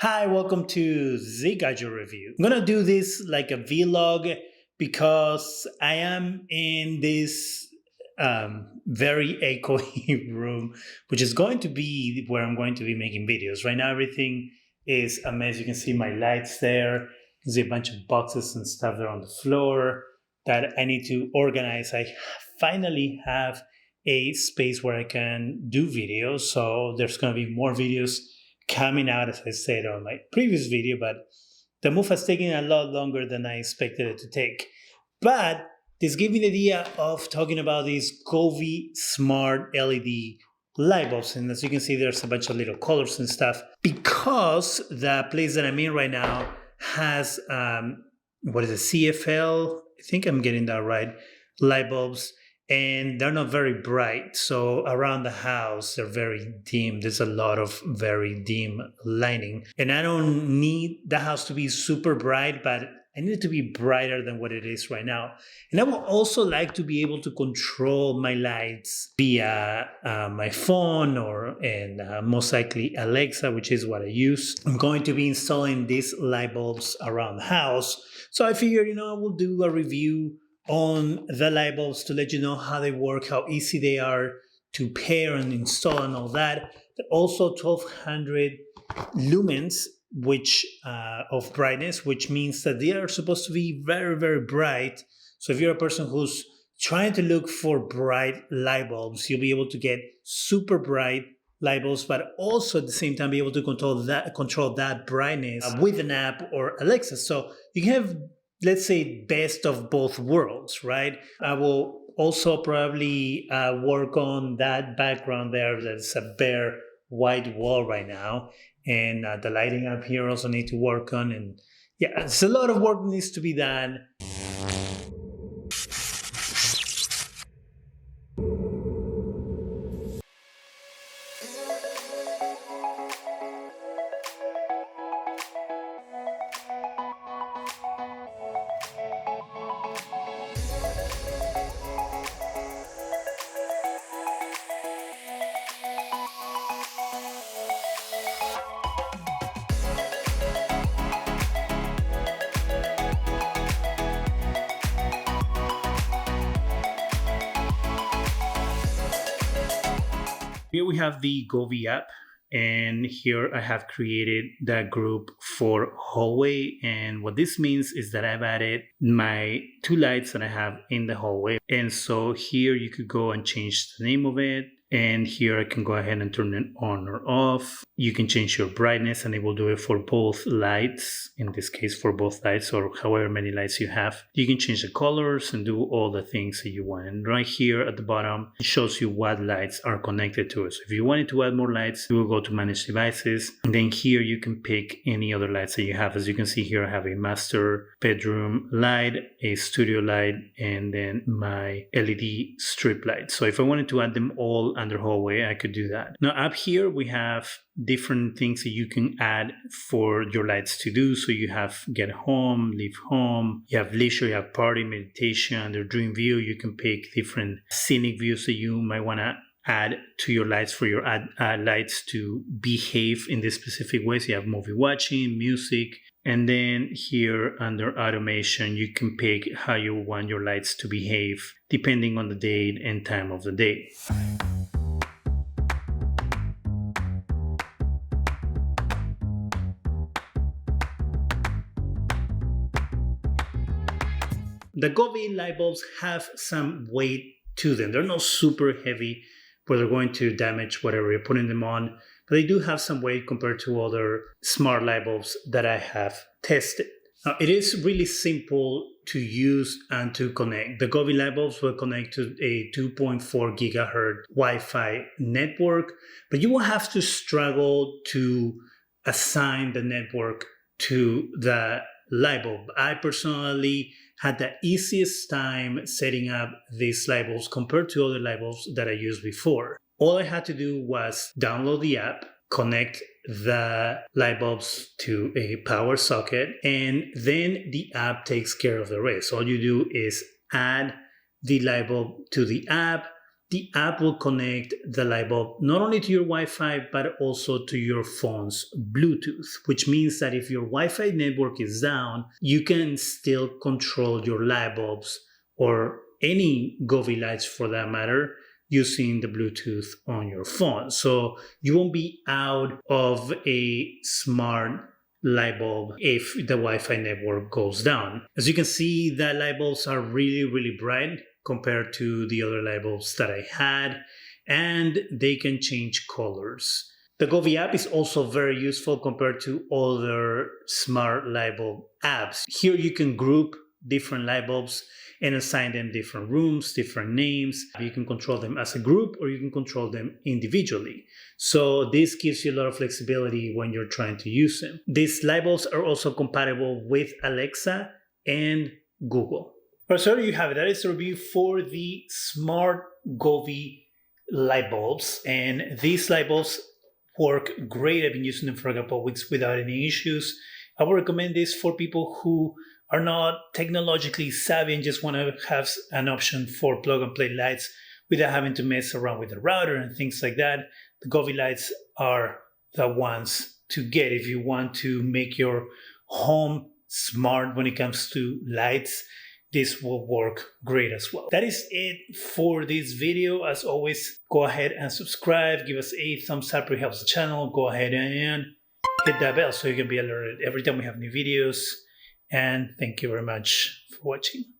Hi, welcome to Zgadgetreview. I'm gonna do this like a vlog because I am in this very echoey room, which is going to be where I'm going to be making videos. Right now, everything is a mess. You can see my lights there. You can see a bunch of boxes and stuff there on the floor that I need to organize. I finally have a space where I can do videos, so there's gonna be more videos coming out, as I said on my previous video, but the move has taken a lot longer than I expected it to take. But this gave me the idea of talking about these Govee smart LED light bulbs. And as you can see, there's a bunch of little colors and stuff because the place that I'm in right now has, what is it, CFL? I think I'm getting that right, light bulbs. And they're not very bright. So around the house, they're very dim. There's a lot of very dim lighting. And I don't need the house to be super bright, but I need it to be brighter than what it is right now. And I would also like to be able to control my lights via my phone and most likely Alexa, which is what I use. I'm going to be installing these light bulbs around the house. So I figured, I will do a review on the light bulbs to let you know how they work, how easy they are to pair and install and all that. They're also 1200 lumens of brightness, which means that they are supposed to be very, very bright. So if you're a person who's trying to look for bright light bulbs, you'll be able to get super bright light bulbs, but also at the same time be able to control that brightness with an app or Alexa. So you can have, let's say, best of both worlds, right? I will also probably work on that background there. There's a bare white wall right now. And the lighting up here also need to work on. And yeah, it's a lot of work that needs to be done. Here we have the Govee app, and here I have created that group for hallway. And what this means is that I've added my two lights that I have in the hallway. And so here you could go and change the name of it. And here I can go ahead and turn it on or off. You can change your brightness and it will do it for both lights, in this case for both lights or however many lights you have. You can change the colors and do all the things that you want. And right here at the bottom, it shows you what lights are connected to it. So if you wanted to add more lights, you will go to manage devices. And then here you can pick any other lights that you have. As you can see here, I have a master bedroom light, a studio light, and then my LED strip light. So if I wanted to add them all under hallway, I could do that. Now up here we have different things that you can add for your lights to do. So you have get home, leave home, you have leisure, you have party, meditation, under dream view. You can pick different scenic views that you might want to add to your lights for your lights to behave in this specific way. So you have movie watching, music, and then here under automation, you can pick how you want your lights to behave depending on the date and time of the day. The Govee light bulbs have some weight to them. They're not super heavy where they're going to damage whatever you're putting them on, but they do have some weight compared to other smart light bulbs that I have tested. Now, it is really simple to use and to connect. The Govee light bulbs will connect to a 2.4 gigahertz Wi-Fi network, but you will have to struggle to assign the network to the light bulb. I personally had the easiest time setting up these light bulbs compared to other light bulbs that I used before. All I had to do was download the app, connect the light bulbs to a power socket, and then the app takes care of the rest. All you do is add the light bulb to the app, the app will connect the light bulb not only to your Wi-Fi, but also to your phone's Bluetooth, which means that if your Wi-Fi network is down, you can still control your light bulbs or any Govee lights for that matter using the Bluetooth on your phone. So you won't be out of a smart light bulb if the Wi-Fi network goes down. As you can see, the light bulbs are really bright compared to the other light bulbs that I had, and they can change colors. The Govee app is also very useful compared to other smart light bulb apps. Here you can group different light bulbs and assign them different rooms, different names. You can control them as a group or you can control them individually. So this gives you a lot of flexibility when you're trying to use them. These light bulbs are also compatible with Alexa and Google. So there you have it. That is the review for the smart Govee light bulbs. And these light bulbs work great. I've been using them for a couple of weeks without any issues. I would recommend this for people who are not technologically savvy and just want to have an option for plug and play lights without having to mess around with the router and things like that. The Govee lights are the ones to get if you want to make your home smart when it comes to lights. This will work great as well. That is it for this video. As always, go ahead and subscribe. Give us a thumbs up. It helps the channel. Go ahead and hit that bell so you can be alerted every time we have new videos. And thank you very much for watching.